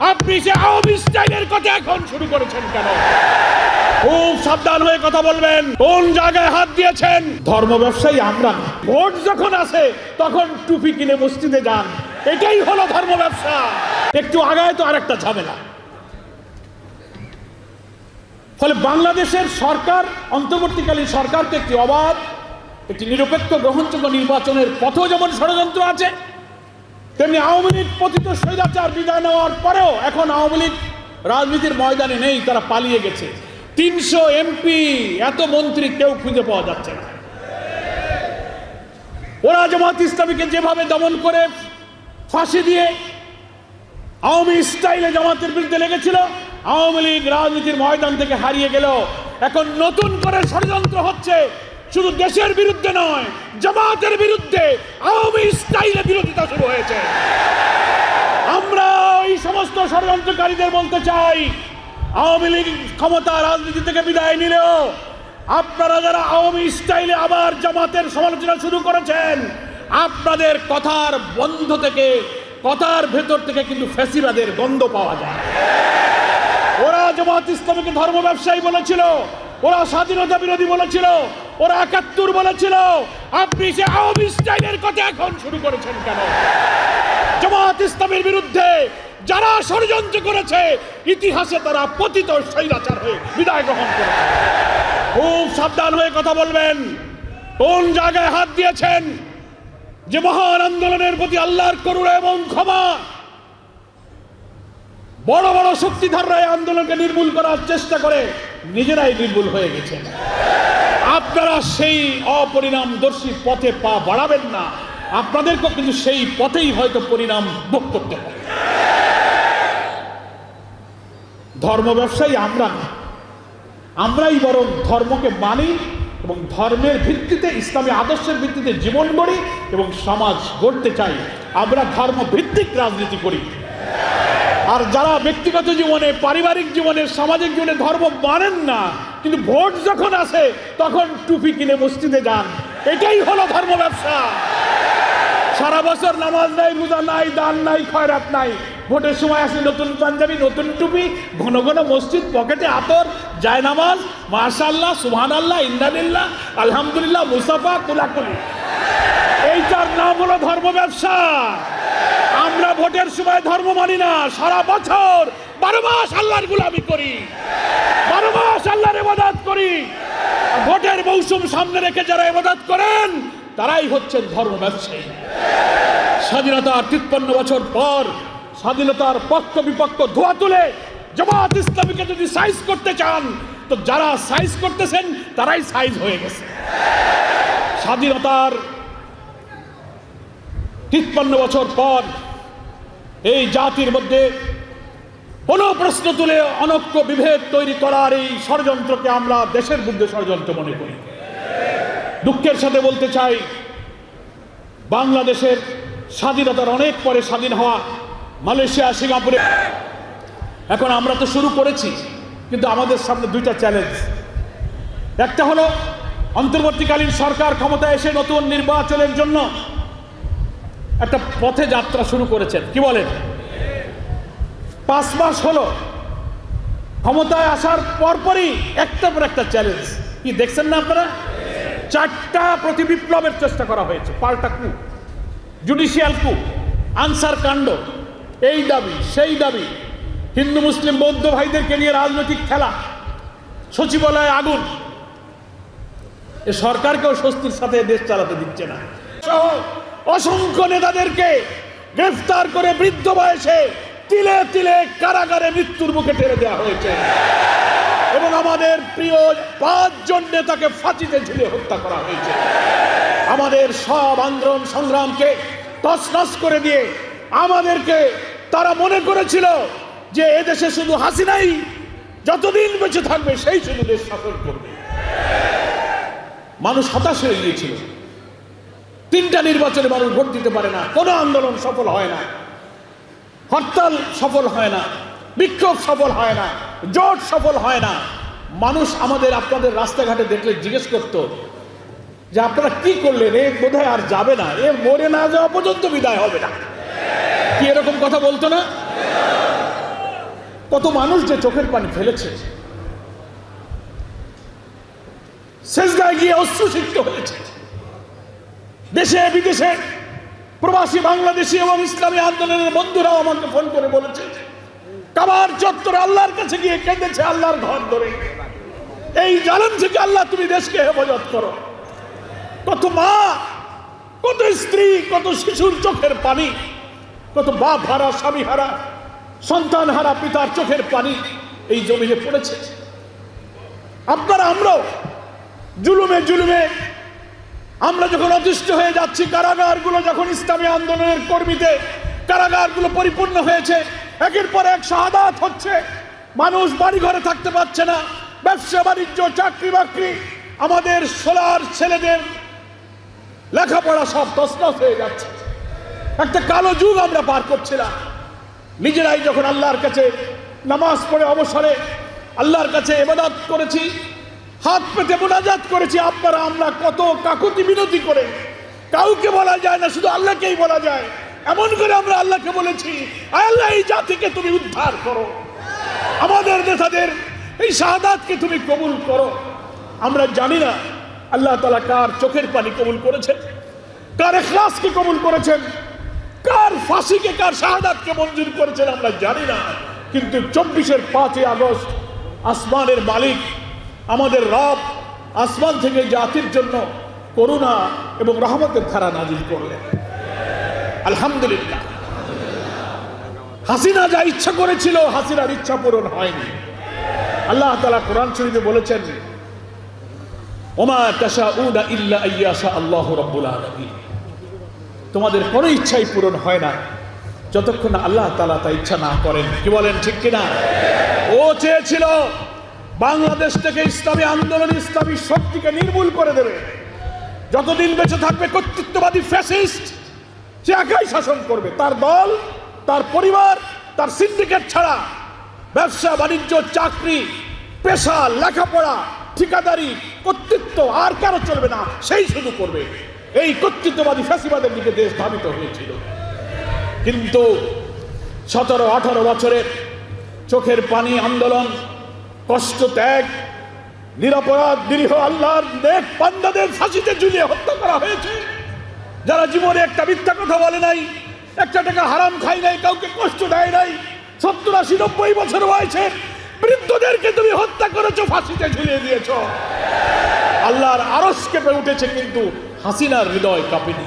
আপনি সে আওয়ামী স্টাইলের কথা এখন শুরু করেছেন কেন? খুব সাবধান হয়ে কথা বলবেন। কোন জায়গায় হাত দিয়েছেন? ধর্ম ব্যবসায়ী আমরা না। ভোট যখন আসে তখন টুপি কিনে মসজিদে যান, এটাই হলো ধর্ম ব্যবসা। একটু আগায় তো আরেকটা ঝামেলা। ফলে বাংলাদেশের সরকার, অন্তর্বর্তীকালীন সরকারকে একটি অবাধ, একটি নিরপেক্ষ গ্রহণযোগ্য নির্বাচনের পথেও যেমন ষড়যন্ত্র আছে, তেমনি আওয়ামী লীগ পতিত স্বৈরাচার বিদায় নেওয়ার পরেও এখন আওয়ামী লীগ রাজনীতির ময়দানে নেই, তারা পালিয়ে গেছে। 300 এমপি, এত মন্ত্রী কেউ খুঁজে পাওয়া যাচ্ছে না। ওরা জামাত ইসলামীকে যেভাবে দমন করে ফাঁসি দিয়ে আওয়ামী স্টাইলে জামাতের বিরুদ্ধে লেগেছিল, আওয়ামী লীগ রাজনীতির ময়দান থেকে হারিয়ে গেল। এখন নতুন করে ষড়যন্ত্র হচ্ছে, শুধু দেশের বিরুদ্ধে নয়, জামাতের বিরুদ্ধে আওয়ামী স্টাইলে বিরোধিতা শুরু হয়েছে। আমরা ওই সমস্ত ষড়যন্ত্রকারীদের বলতে চাই, আওয়ামী লীগ ক্ষমতা রাজনীতি থেকে বিদায় নিলেও আপনারা যারা আওয়ামী স্টাইলে আবার জামাতের সমালোচনা শুরু করেছেন, আপনাদের কথার বন্ধ থেকে, কথার ভেতর থেকে কিন্তু ফ্যাসিবাদের গন্ধ পাওয়া যায়। ওরা জামাত ইসলামীকে ধর্ম ব্যবসায়ী বলেছিল, ওরা স্বাধীনতা বিরোধী বলেছিল, ওরা ৭১ বলেছিল। আপনি সে আওয়ামী স্টাইলের কথা এখন শুরু করেছেন কেন? জামাত ইসলামের বিরুদ্ধে যারা ষড়যন্ত্র করেছে, ইতিহাসে তারা পতিত স্বৈরাচার হয়ে বিদায় গ্রহণ করেছে। খুব সাবধান হয়ে কথা বলবেন। কোন জায়গায় হাত দিয়েছেন? যে মহান আন্দোলনের প্রতি আল্লাহর করুণা এবং ক্ষমা, বড় বড় শক্তিধররা এই আন্দোলনকে নির্মূল করার চেষ্টা করে নিজেরাই নির্মূল হয়ে গেছেন। আপনারা সেই অপরিণামদর্শী পথে পা বাড়াবেন না, আপনাদেরকে কিন্তু সেই পথেই হয়তো পরিণাম ভোগ করতে হবে। ধর্ম ব্যবসায়ী আমরা না, আমরাই বরং ধর্মকে মানি এবং ধর্মের ভিত্তিতে, ইসলামী আদর্শের ভিত্তিতে জীবন গড়ি এবং সমাজ গড়তে চাই। আমরা ধর্ম ভিত্তিক রাজনীতি করি। আর যারা ব্যক্তিগত জীবনে, পারিবারিক জীবনে, সামাজিক জীবনে ধর্ম মানেন না, কিন্তু ভোট যখন আসে তখন টুপি কিনে মসজিদে যান, এটাই হলো ধর্ম ব্যবসা। সারা বছর নামাজ নাই, রোজা নাই, দান নাই, খয়রাত নাই, ভোটের সময় আসে নতুন পাঞ্জাবি, নতুন টুপি, ঘন ঘন মসজিদ, পকেটে আতর, জায়নামাজ, মাশাআল্লাহ, সুবহানাল্লাহ, ইন্নালিল্লাহ, আলহামদুলিল্লাহ, মুসাফা, কুলাকুলি। এইটার নাম হলো ধর্ম ব্যবসা। আমরা ভোটের সময় ধর্ম মানি না, সারা বছর 12 মাস আল্লাহর গোলামি করি, 12 মাস আল্লাহর ইবাদত করি। ভোটের মৌসুম সামনে রেখে যারা ইবাদত করেন তারাই হচ্ছেন ধর্ম ব্যবসায়ী। স্বাধীনতার 53 বছর পর স্বাধীনতার পক্ষ বিপক্ষ ধোয়া তুলে জামাত ইসলামীকে যদি সাইজ করতে চান, তো যারা সাইজ করতেছেন তারাই সাইজ হয়ে গেছে। স্বাধীনতার 53 বছর পর এই জাতির মধ্যে কোনো প্রশ্ন তুলে অনৈক্য বিভেদ তৈরি করার এই ষড়যন্ত্রকে আমরা দেশের বিরুদ্ধে ষড়যন্ত্র মনে করি। দুঃখের সাথে বলতে চাই, বাংলাদেশের স্বাধীনতার অনেক পরে স্বাধীন হওয়া মালয়েশিয়া, সিঙ্গাপুরে, এখন আমরা তো শুরু করেছি, কিন্তু আমাদের সামনে দুইটা চ্যালেঞ্জ। একটা হলো অন্তর্বর্তীকালীন সরকার ক্ষমতায় এসে নতুন নির্বাচনের জন্য একটা পথে যাত্রা শুরু করেছেন। কি বলেন? 5 মাস হলো ক্ষমতায় আসার পরপরই একটার পর একটা চ্যালেঞ্জ। কি দেখছেন না আপনারা? 4টা প্রতিবিপ্লবের চেষ্টা করা হয়েছে। পাল্টা কু, জুডিশিয়াল কু, আনসার কাণ্ড, এই দাবি সেই দাবি, হিন্দু মুসলিম বৌদ্ধ ভাইদেরকে নিয়ে রাজনৈতিক খেলা, সচিবালয়ে আগুন। এ সরকারকেও স্বস্তির সাথে দেশ চালাতে দিচ্ছে না। অসংখ্য নেতাদেরকে গ্রেফতার করে বৃদ্ধ বয়সে তিলে তিলে কারাগারে মৃত্যুর মুখে ঠেলে দেওয়া হয়েছে এবং আমাদের প্রিয় 5 জন নেতাকে ফাঁসিতে ঝুলিয়ে হত্যা করা হয়েছে। আমাদের সব আন্দোলন সংগ্রামকে তছনছ করে দিয়ে আমাদেরকে তারা মনে করেছিল যে এদেশে শুধু হাসিনাই যতদিন বেঁচে থাকবে সেই শুধু দেশ শাসন করবে। মানুষ হতাশ হয়ে গিয়েছিল। 3টা নির্বাচনে মানুষ ভোট দিতে পারে না, কোনো আন্দোলন সফল হয় না, হরতাল সফল হয় না, বিক্ষোভ সফল হয় না, জোট সফল হয় না। মানুষ আমাদের, আপনাদের রাস্তাঘাটে দেখলে জিজ্ঞেস করত যে আপনারা কি করলেন, এ বোধহয় আর যাবে না, এ মরে না যাওয়া পর্যন্ত বিদায় হবে না। কি এরকম কথা বলতো না? কত মানুষ যে চোখের পানি ফেলেছে, সেজদায় গিয়ে অশ্রুসিক্ত হয়েছে। দেশে বিদেশে প্রবাসী বাংলাদেশি এবং ইসলামী আন্দোলনের বন্ধুরাও আমাকে ফোন করে বলেছে, কাবার চত্বরে আল্লাহর কাছে গিয়ে কেঁদেছে আল্লাহর ঘর ধরে, এই জালেম থেকে আল্লাহ তুমি দেশকে হেফাজত করো। কত মা, কত স্ত্রী, কত শিশুর চোখের পানি, কত বাপ হারা, স্বামী হারা, সন্তান হারা পিতার চোখের পানি এই জমিনে পড়েছে। আপনারা আমরাও জুলুমে জুলুমে আমরা যখন অতিষ্ঠ হয়ে যাচ্ছি, কারাগারগুলো যখন ইসলামী আন্দোলনের কর্মীতে কারাগারগুলো পরিপূর্ণ হয়েছে, একের পর এক শাহাদাত হচ্ছে, মানুষ বাড়ি ঘরে থাকতে পারছে না, ব্যবসা বাণিজ্য, চাকরি বাকরি, আমাদের সোলার ছেলেদের লেখাপড়া সব তছনছ হয়ে যাচ্ছে। একটা কালো যুগ আমরা পার করছিলাম। নিজেরাই যখন আল্লাহর কাছে নামাজ পড়ে অবসরে আল্লাহর কাছে ইবাদত করেছি, হাত পেতে মুনাজাত করেছি, আপনারা আমরা কত কাকুতি মিনতি করে, কাউকে বলা যায় না, শুধু আল্লাহকেই বলা যায়, এমন করে আমরা আল্লাহকে বলেছি, আল্লাহ এই জাতিকে তুমি উদ্ধার করো, আমাদের নেতাদের এই শাহাদাতকে তুমি কবুল করো। আমরা জানি না আল্লাহ তাআলা কার চোখের পানি কবুল করেছেন, কার ইখলাসকে কবুল করেছেন, কার ফাঁসিকে, কার শাহাদাতকে মঞ্জুর করেছেন আমরা জানি না। কিন্তু 24-এর 5 আগস্ট আসমানের মালিক আমাদের রব আসমান থেকে জাতির জন্য করুণা এবং রহমতের ধারা নাজিল করলেন। আলহামদুলিল্লাহ। হাসিনা যা ইচ্ছা করেছিল, হাসিনার ইচ্ছা পূরণ হয়নি। আল্লাহ তাআলা কোরআন শরীফে বলেছেন, ওমা তাশাউনা ইল্লা আইয়াশা আল্লাহু রাব্বুল আলামিন, তোমাদের কোনো ইচ্ছাই পূরণ হয় না যতক্ষণ আল্লাহ তাআলা তা ইচ্ছা না করেন। কি বলেন, ঠিক কিনা? ও চেয়েছিল বাংলাদেশ থেকে ইসলামী আন্দোলন, ইসলামী শক্তিকে নির্মূল করে দেবে, যতদিন বেঁচে থাকবে কর্তৃত্ববাদী ফ্যাসিস্ট সে একাই শাসন করবে, তার দল, তার পরিবার, তার সিন্ডিকেট ছাড়া ব্যবসা বাণিজ্য, চাকরি, পেশা, লেখাপড়া, ঠিকাদারি, কর্তৃত্ব আর কারো চলবে না, সেই শুধু করবে। এই কর্তৃত্ববাদী ফ্যাসিবাদের দিকে দেশ ধাবিত হয়েছিল। কিন্তু 17-18 বছরের চোখের পানি আন্দোলন, কষ্ট ত্যাগ, নিরপরাধ নিরীহ আল্লাহর নেক বান্দাদের ফাঁসিতে ঝুলিয়ে হত্যা করা হয়েছে। যারা জীবনে একটা মিথ্যা কথা বলে নাই, একটা টাকা হারাম খায় নাই, কাউকে কষ্ট দেয় নাই, 70-80-90 বছর বয়সে বৃদ্ধদেরকে তুমি হত্যা করেছো, ফাঁসিতে ঝুলিয়ে দিয়েছো। আল্লাহর আরশ কেঁপে উঠেছে, কিন্তু হাসিনার হৃদয় কাঁপেনি।